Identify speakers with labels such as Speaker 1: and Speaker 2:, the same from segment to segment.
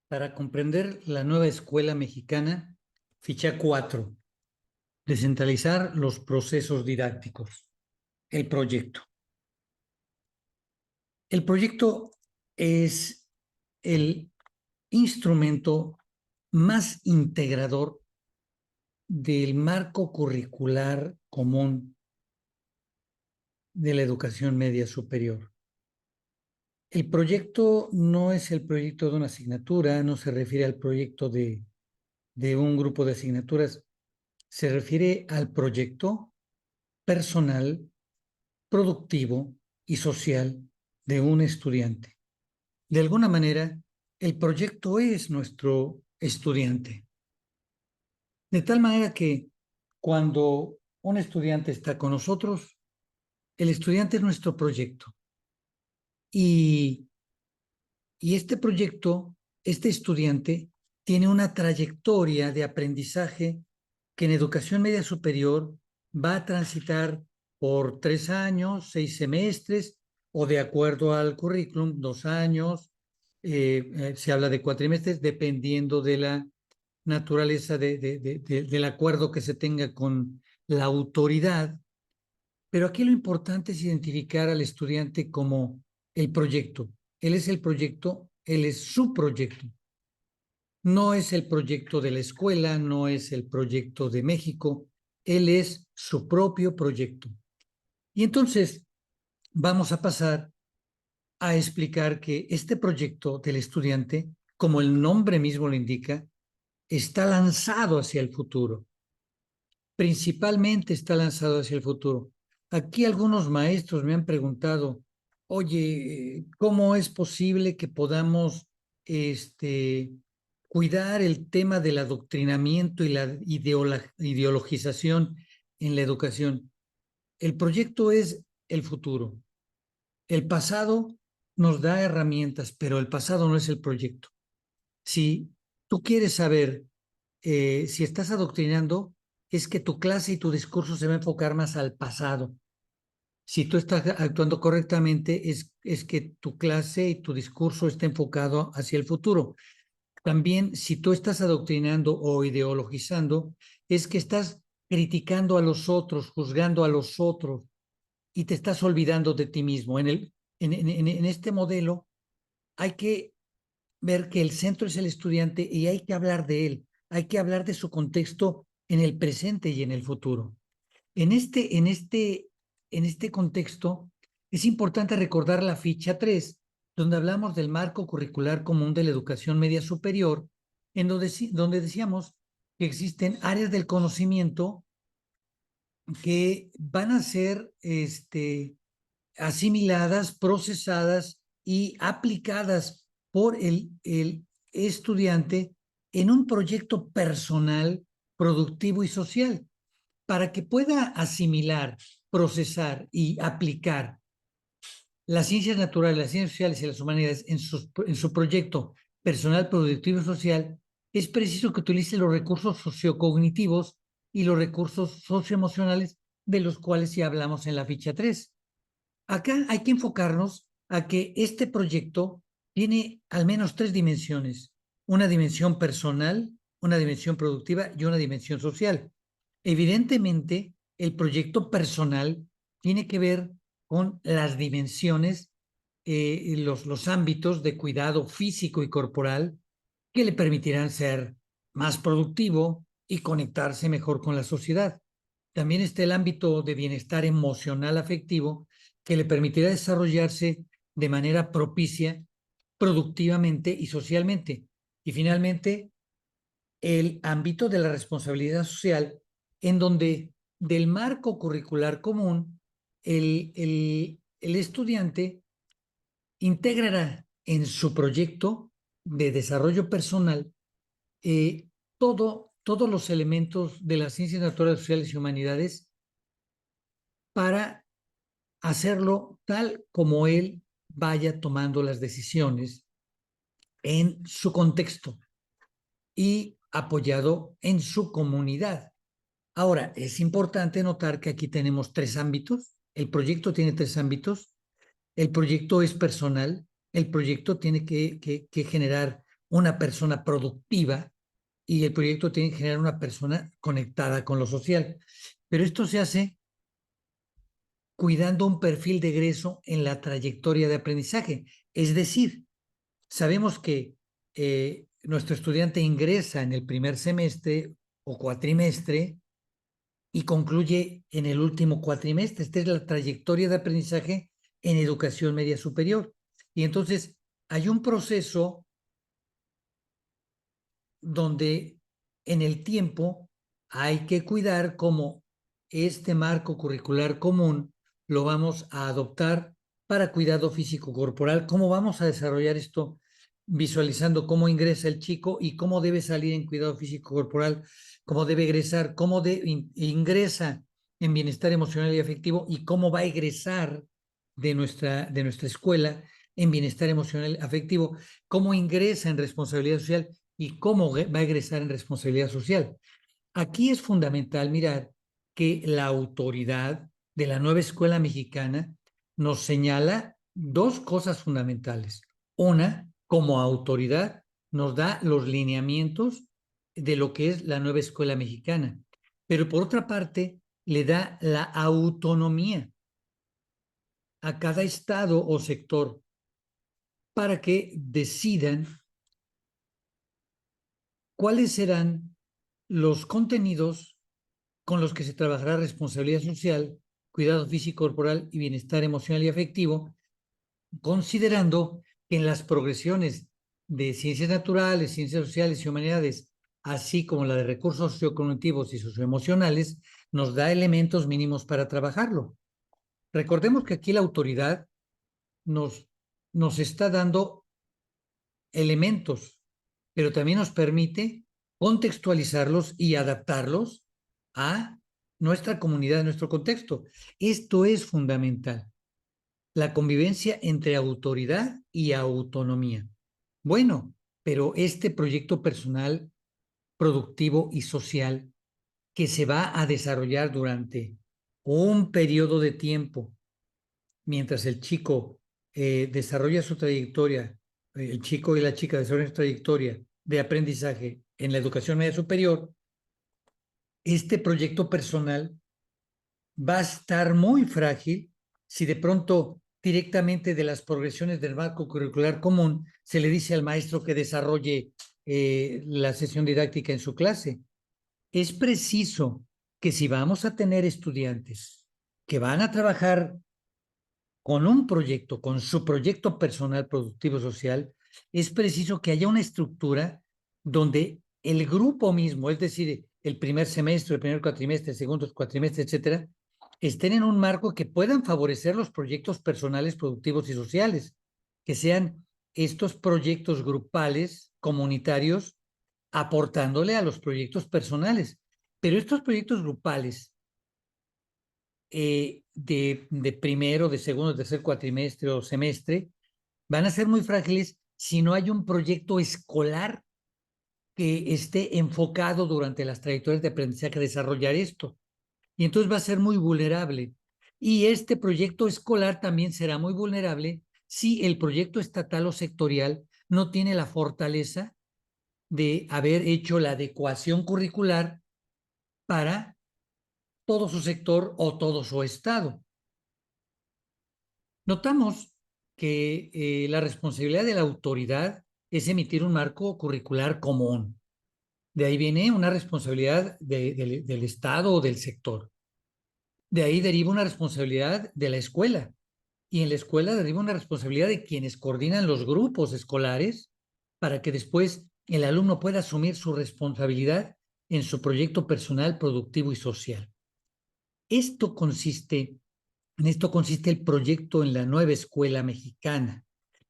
Speaker 1: Para comprender la nueva escuela mexicana, ficha 4, descentralizar los procesos didácticos. El proyecto. El proyecto es el instrumento más integrador del marco curricular común de la educación media superior. El proyecto no es el proyecto de una asignatura, no se refiere al proyecto de un grupo de asignaturas, se refiere al proyecto personal, productivo y social de un estudiante. De alguna manera, el proyecto es nuestro estudiante. De tal manera que cuando un estudiante está con nosotros, el estudiante es nuestro proyecto. Y, y este proyecto, este estudiante, tiene una trayectoria de aprendizaje que en educación media superior va a transitar por 3 años, 6 semestres, o de acuerdo al currículum, 2 años, se habla de cuatrimestres, dependiendo de la naturaleza del acuerdo que se tenga con la autoridad. Pero aquí lo importante es identificar al estudiante como el proyecto. Él es el proyecto, él es su proyecto. No es el proyecto de la escuela, no es el proyecto de México, él es su propio proyecto. Y entonces vamos a pasar a explicar que este proyecto del estudiante, como el nombre mismo lo indica, está lanzado hacia el futuro. Principalmente está lanzado hacia el futuro. Aquí algunos maestros me han preguntado, oye, ¿cómo es posible que podamos cuidar el tema del adoctrinamiento y la ideologización en la educación? El proyecto es el futuro. El pasado nos da herramientas, pero el pasado no es el proyecto. Si tú quieres saber si estás adoctrinando, es que tu clase y tu discurso se va a enfocar más al pasado. Si tú estás actuando correctamente, es que tu clase y tu discurso está enfocado hacia el futuro. También, si tú estás adoctrinando o ideologizando, es que estás criticando a los otros, juzgando a los otros y te estás olvidando de ti mismo. En este modelo hay que ver que el centro es el estudiante y hay que hablar de él, hay que hablar de su contexto en el presente y en el futuro. En este, en este, en este contexto, es importante recordar la ficha 3, donde hablamos del marco curricular común de la educación media superior, en donde decíamos que existen áreas del conocimiento que van a ser asimiladas, procesadas y aplicadas por el estudiante en un proyecto personal, productivo y social, para que pueda asimilar, procesar y aplicar las ciencias naturales, las ciencias sociales y las humanidades en su proyecto personal, productivo y social. Es preciso que utilice los recursos sociocognitivos y los recursos socioemocionales de los cuales ya hablamos en la ficha 3. Acá hay que enfocarnos a que este proyecto tiene al menos 3 dimensiones: una dimensión personal, una dimensión productiva y una dimensión social. Evidentemente, el proyecto personal tiene que ver con las dimensiones, los ámbitos de cuidado físico y corporal que le permitirán ser más productivo y conectarse mejor con la sociedad. También está el ámbito de bienestar emocional afectivo, que le permitirá desarrollarse de manera propicia, productivamente y socialmente. Y finalmente, el ámbito de la responsabilidad social, en donde del marco curricular común, el estudiante integrará en su proyecto de desarrollo personal todos los elementos de las ciencias naturales, sociales y humanidades para hacerlo tal como él vaya tomando las decisiones en su contexto y apoyado en su comunidad. Ahora, es importante notar que aquí tenemos 3 ámbitos. El proyecto tiene 3 ámbitos. El proyecto es personal. El proyecto tiene que generar una persona productiva y el proyecto tiene que generar una persona conectada con lo social. Pero esto se hace cuidando un perfil de egreso en la trayectoria de aprendizaje. Es decir, sabemos que nuestro estudiante ingresa en el primer semestre o cuatrimestre y concluye en el último cuatrimestre. Esta es la trayectoria de aprendizaje en educación media superior. Y entonces hay un proceso donde en el tiempo hay que cuidar cómo este marco curricular común lo vamos a adoptar para cuidado físico corporal, cómo vamos a desarrollar esto visualizando cómo ingresa el chico y cómo debe salir en cuidado físico corporal, cómo debe egresar, cómo ingresa en bienestar emocional y afectivo y cómo va a egresar de nuestra escuela en bienestar emocional y afectivo, cómo ingresa en responsabilidad social y cómo va a egresar en responsabilidad social. Aquí es fundamental mirar que la autoridad de la nueva escuela mexicana nos señala dos cosas fundamentales. Una, como autoridad, nos da los lineamientos de lo que es la nueva escuela mexicana, pero por otra parte, le da la autonomía a cada estado o sector para que decidan cuáles serán los contenidos con los que se trabajará responsabilidad social, cuidado físico corporal y bienestar emocional y afectivo, considerando que en las progresiones de ciencias naturales, ciencias sociales y humanidades, así como la de recursos sociocognitivos y socioemocionales, nos da elementos mínimos para trabajarlo. Recordemos que aquí la autoridad nos está dando elementos, pero también nos permite contextualizarlos y adaptarlos a nuestra comunidad, a nuestro contexto. Esto es fundamental, la convivencia entre autoridad y autonomía. Bueno, pero este proyecto personal, productivo y social que se va a desarrollar durante un periodo de tiempo, mientras el chico desarrolla su trayectoria, el chico y la chica desarrollan su trayectoria de aprendizaje en la educación media superior, este proyecto personal va a estar muy frágil si de pronto directamente de las progresiones del marco curricular común se le dice al maestro que desarrolle la sesión didáctica en su clase. Es preciso que si vamos a tener estudiantes que van a trabajar con un proyecto, con su proyecto personal productivo social, es preciso que haya una estructura donde el grupo mismo, es decir, el primer semestre, el primer cuatrimestre, el segundo cuatrimestre, etcétera, estén en un marco que puedan favorecer los proyectos personales productivos y sociales, que sean estos proyectos grupales, comunitarios, aportándole a los proyectos personales. Pero estos proyectos grupales de primero, de segundo, tercer cuatrimestre o semestre, van a ser muy frágiles si no hay un proyecto escolar que esté enfocado durante las trayectorias de aprendizaje a desarrollar esto. Y entonces va a ser muy vulnerable. Y este proyecto escolar también será muy vulnerable si el proyecto estatal o sectorial no tiene la fortaleza de haber hecho la adecuación curricular para todo su sector o todo su estado. Notamos que la responsabilidad de la autoridad es emitir un marco curricular común. De ahí viene una responsabilidad del Estado o del sector. De ahí deriva una responsabilidad de la escuela. Y en la escuela deriva una responsabilidad de quienes coordinan los grupos escolares para que después el alumno pueda asumir su responsabilidad en su proyecto personal, productivo y social. En esto consiste el proyecto en la nueva escuela mexicana.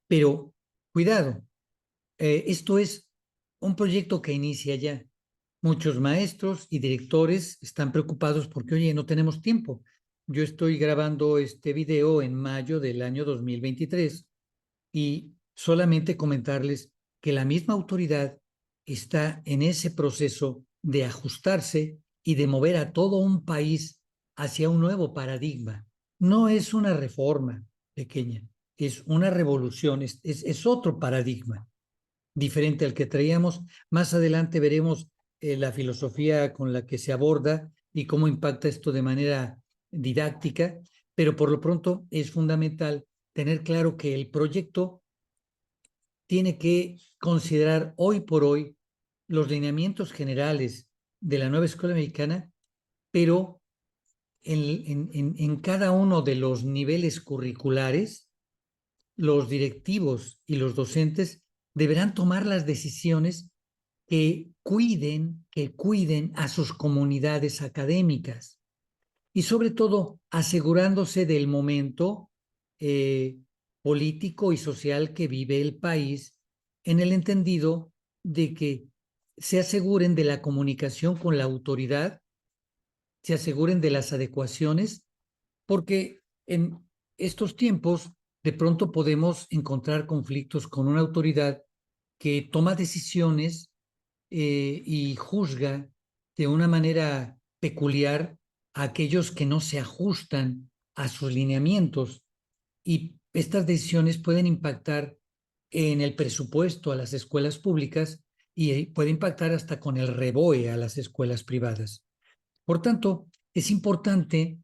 Speaker 1: Pero cuidado, esto es un proyecto que inicia ya. Muchos maestros y directores están preocupados porque, oye, no tenemos tiempo. Yo estoy grabando este video en mayo del año 2023 y solamente comentarles que la misma autoridad está en ese proceso de ajustarse y de mover a todo un país hacia un nuevo paradigma. No es una reforma pequeña, es una revolución, es otro paradigma. diferente al que traíamos. Más adelante veremos la filosofía con la que se aborda y cómo impacta esto de manera didáctica, pero por lo pronto es fundamental tener claro que el proyecto tiene que considerar hoy por hoy los lineamientos generales de la nueva escuela mexicana, pero en cada uno de los niveles curriculares, los directivos y los docentes deberán tomar las decisiones que cuiden a sus comunidades académicas y sobre todo asegurándose del momento eh, político y social que vive el país, en el entendido de que se aseguren de la comunicación con la autoridad, se aseguren de las adecuaciones, porque en estos tiempos de pronto podemos encontrar conflictos con una autoridad que toma decisiones y juzga de una manera peculiar a aquellos que no se ajustan a sus lineamientos, y estas decisiones pueden impactar en el presupuesto a las escuelas públicas y puede impactar hasta con el REBOE a las escuelas privadas. Por tanto, es importante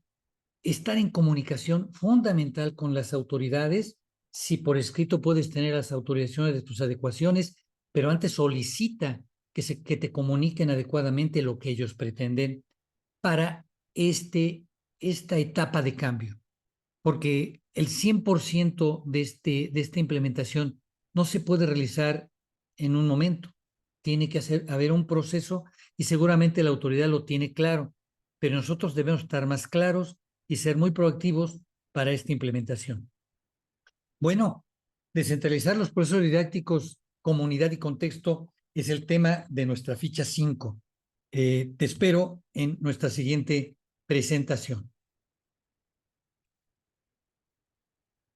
Speaker 1: estar en comunicación fundamental con las autoridades. Si por escrito puedes tener las autorizaciones de tus adecuaciones, pero antes solicita que te comuniquen adecuadamente lo que ellos pretenden para esta etapa de cambio, porque el 100% de esta implementación no se puede realizar en un momento. Tiene que haber un proceso y seguramente la autoridad lo tiene claro, pero nosotros debemos estar más claros y ser muy proactivos para esta implementación. Bueno, descentralizar los procesos didácticos, comunidad y contexto es el tema de nuestra ficha 5. Te espero en nuestra siguiente presentación.